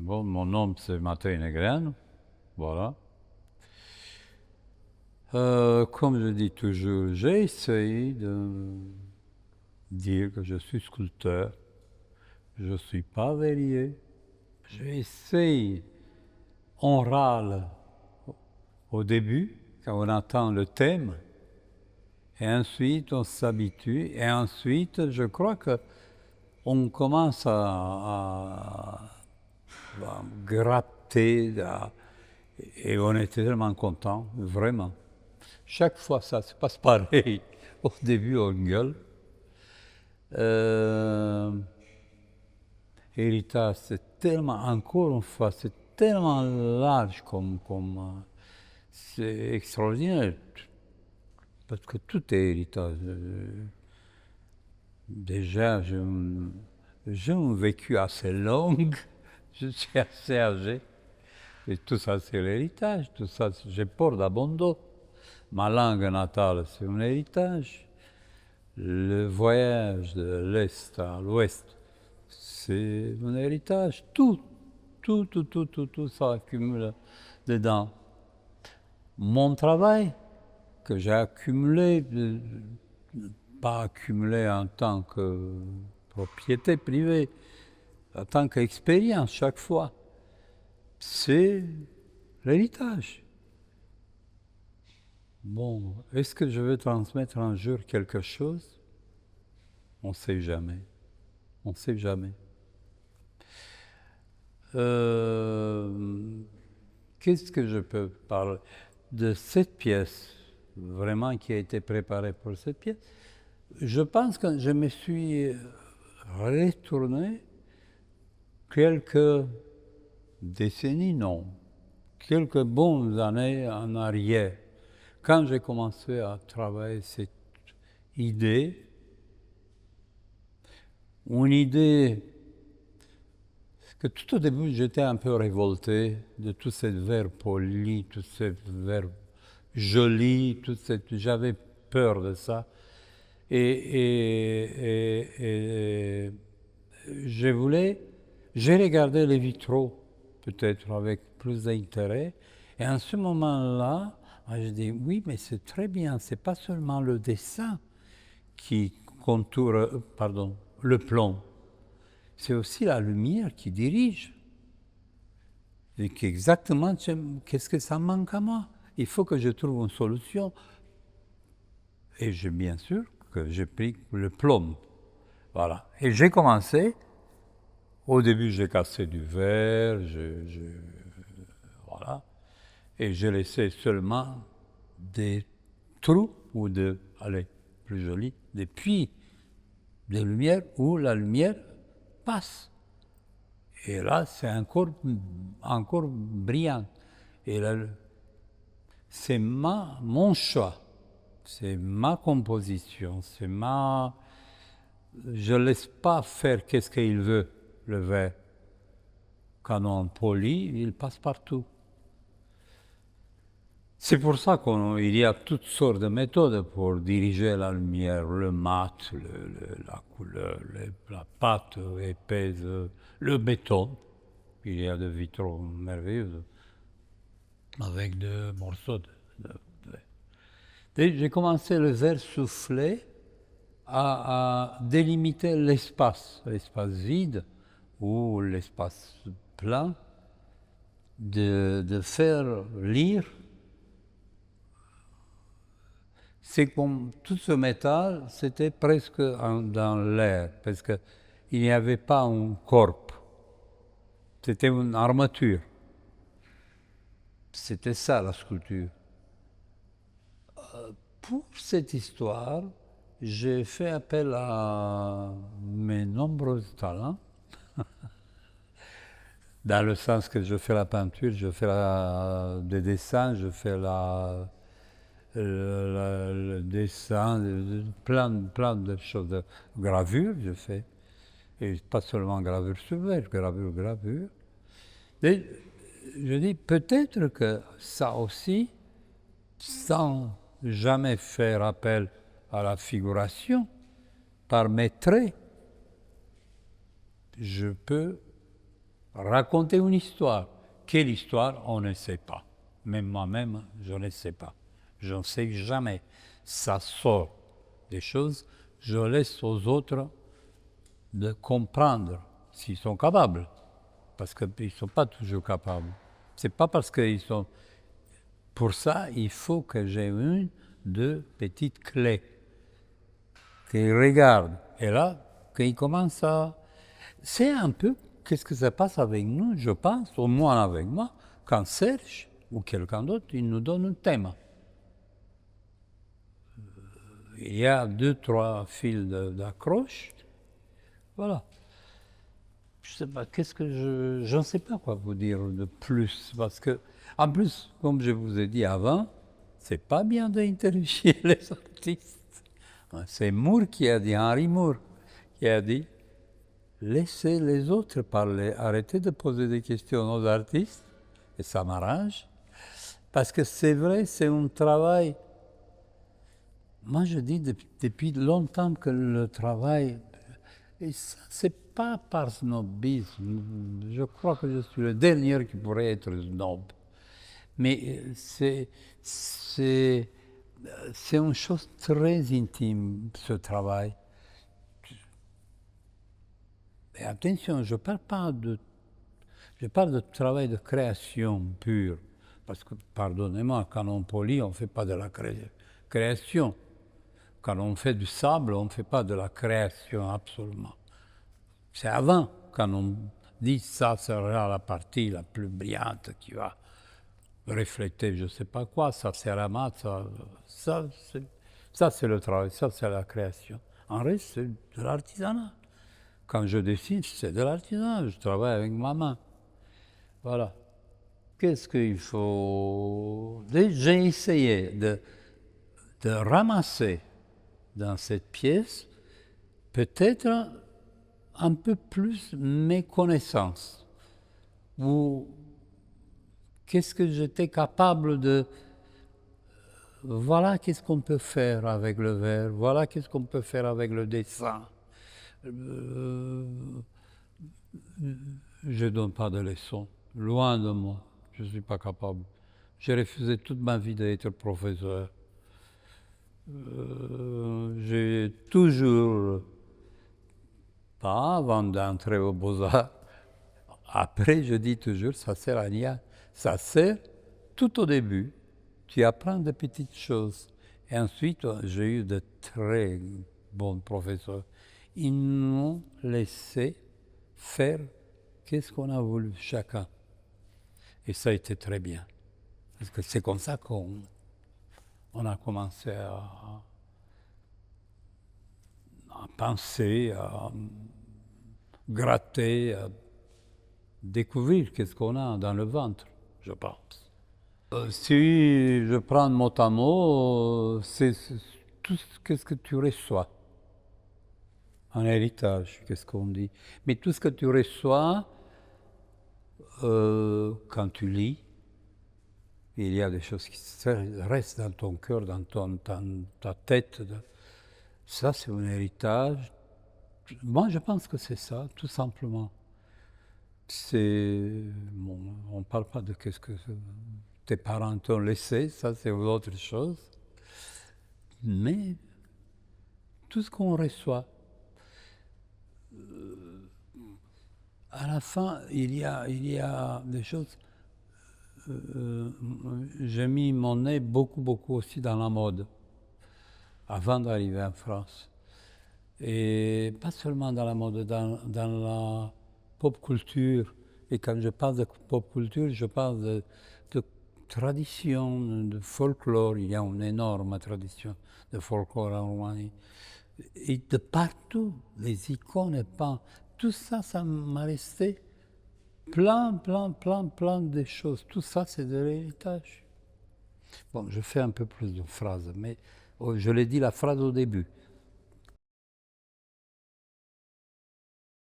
Bon, mon nom c'est Matei Negreanu, voilà. Comme je dis toujours, j'ai essayé de dire que je suis sculpteur. Je ne suis pas verrier. J'essaye, on râle au début, quand on entend le thème, et ensuite on s'habitue, et ensuite je crois que on commence à gratter, et on est tellement content, vraiment. Chaque fois, ça se passe pareil. Au début, on gueule. Héritage, c'est tellement, encore une fois, c'est tellement large c'est extraordinaire. Parce que tout est héritage. Déjà, j'ai un vécu assez long, je suis assez âgé. Et tout ça, c'est l'héritage. Tout ça, je porte à bon dos. Ma langue natale, c'est un héritage. Le voyage de l'Est à l'Ouest, c'est un héritage. Tout ça accumule dedans. Mon travail, que j'ai accumulé, pas accumulé en tant que propriété privée, en tant qu'expérience chaque fois, c'est l'héritage. Bon, est-ce que je veux transmettre un jour quelque chose? On ne sait jamais. On ne sait jamais. Qu'est-ce que je peux parler de cette pièce, vraiment qui a été préparée pour cette pièce? Je pense que je me suis retourné quelques décennies, non, quelques bonnes années en arrière, quand j'ai commencé à travailler cette idée, une idée que tout au début j'étais un peu révolté de tous ces verbes polis, tous ces verbes jolis, j'avais peur de ça. Et j'ai regardé les vitraux peut-être avec plus d'intérêt. Et en ce moment-là, je dis oui, mais c'est très bien, c'est pas seulement le dessin qui contourne, le plomb. C'est aussi la lumière qui dirige. Et exactement, qu'est-ce que ça manque à moi? Il faut que je trouve une solution. Et bien sûr que j'ai pris le plomb. Voilà. Et j'ai commencé. Au début, j'ai cassé du verre, voilà. Et j'ai laissé seulement des trous ou plus joli, des puits de lumière où la lumière passe. Et là, c'est encore brillant. Et là, c'est mon choix, c'est ma composition, je ne laisse pas faire qu'est-ce qu'il veut, le verre. Quand on polit, il passe partout. C'est pour ça qu'il y a toutes sortes de méthodes pour diriger la lumière, le mat, la couleur, la pâte épaisse, le béton. Il y a des vitraux merveilleux avec des morceaux j'ai commencé le verre soufflé à délimiter l'espace vide ou l'espace plein, de faire lire. C'est comme tout ce métal, c'était presque dans l'air, parce qu'il n'y avait pas un corps, c'était une armature. C'était ça la sculpture. Pour cette histoire, j'ai fait appel à mes nombreux talents, dans le sens que je fais la peinture, je fais des dessins, je fais le dessin, plein de choses, de gravure, je fais. Et pas seulement gravure sur verre, gravure. Et je dis peut-être que ça aussi, sans jamais faire appel à la figuration, par mes traits, je peux raconter une histoire. Quelle histoire, on ne sait pas. Même moi-même, je ne sais pas. Je ne sais jamais. Ça sort des choses, je laisse aux autres de comprendre s'ils sont capables. Parce qu'ils ne sont pas toujours capables. C'est pas parce qu'ils sont... Pour ça, il faut que j'ai une, deux petites clés qu'ils regardent. Et là, qu'ils commencent à... C'est un peu qu'est-ce que ça passe avec nous, je pense, au moins avec moi, quand Serge ou quelqu'un d'autre, il nous donne un thème. Il y a 2-3 fils d'accroche. Voilà. Je sais pas, je ne sais pas quoi vous dire de plus, parce que, en plus, comme je vous ai dit avant, c'est pas bien d'interroger les artistes. C'est Moore qui a dit, Henry Moore, qui a dit, laissez les autres parler, arrêtez de poser des questions aux artistes, et ça m'arrange, parce que c'est vrai, c'est un travail. Moi, je dis depuis longtemps que le travail, et ça, c'est pas par snobisme. Je crois que je suis le dernier qui pourrait être snob. Mais c'est une chose très intime, ce travail. Et attention, je parle de travail de création pure. Parce que, pardonnez-moi, quand on polit, on ne fait pas de la création. Quand on fait du sable, on ne fait pas de la création absolument. C'est avant, quand on dit ça sera la partie la plus brillante qui va refléter je ne sais pas quoi, ça c'est la mat, ça c'est le travail, ça c'est la création. En reste, c'est de l'artisanat. Quand je dessine, c'est de l'artisanat, je travaille avec ma main. Voilà. Qu'est-ce qu'il faut... J'ai essayé de ramasser dans cette pièce peut-être un peu plus mes connaissances. Ou qu'est-ce que j'étais capable de... Voilà qu'est-ce qu'on peut faire avec le verre, voilà qu'est-ce qu'on peut faire avec le dessin. Je ne donne pas de leçons, loin de moi, je ne suis pas capable. J'ai refusé toute ma vie d'être professeur. J'ai toujours, pas avant d'entrer aux Beaux-Arts, après je dis toujours, ça sert à rien. Ça sert tout au début, tu apprends de petites choses. Et ensuite, j'ai eu de très bons professeurs. Ils nous laissé faire qu'est-ce qu'on a voulu chacun. Et ça a été très bien. Parce que c'est comme ça qu'on a commencé à penser, à gratter, à découvrir qu'est-ce qu'on a dans le ventre, je pense. Si je prends mot à mot, c'est tout ce que tu reçois. Un héritage, qu'est-ce qu'on dit. Mais tout ce que tu reçois, quand tu lis, il y a des choses qui restent dans ton cœur, dans ta tête. Ça, c'est un héritage. Moi, je pense que c'est ça, tout simplement. Bon, on ne parle pas de qu'est-ce que tes parents t'ont laissé, ça, c'est autre chose. Mais tout ce qu'on reçoit, à la fin, il y a des choses. J'ai mis mon nez beaucoup aussi dans la mode, avant d'arriver en France. Et pas seulement dans la mode, dans la pop culture. Et quand je parle de pop culture, je parle de tradition, de folklore. Il y a une énorme tradition de folklore en Roumanie. Et de partout, les icônes, tout ça, ça m'a resté plein de choses. Tout ça, c'est de l'héritage. Bon, je fais un peu plus de phrases, mais je l'ai dit la phrase au début.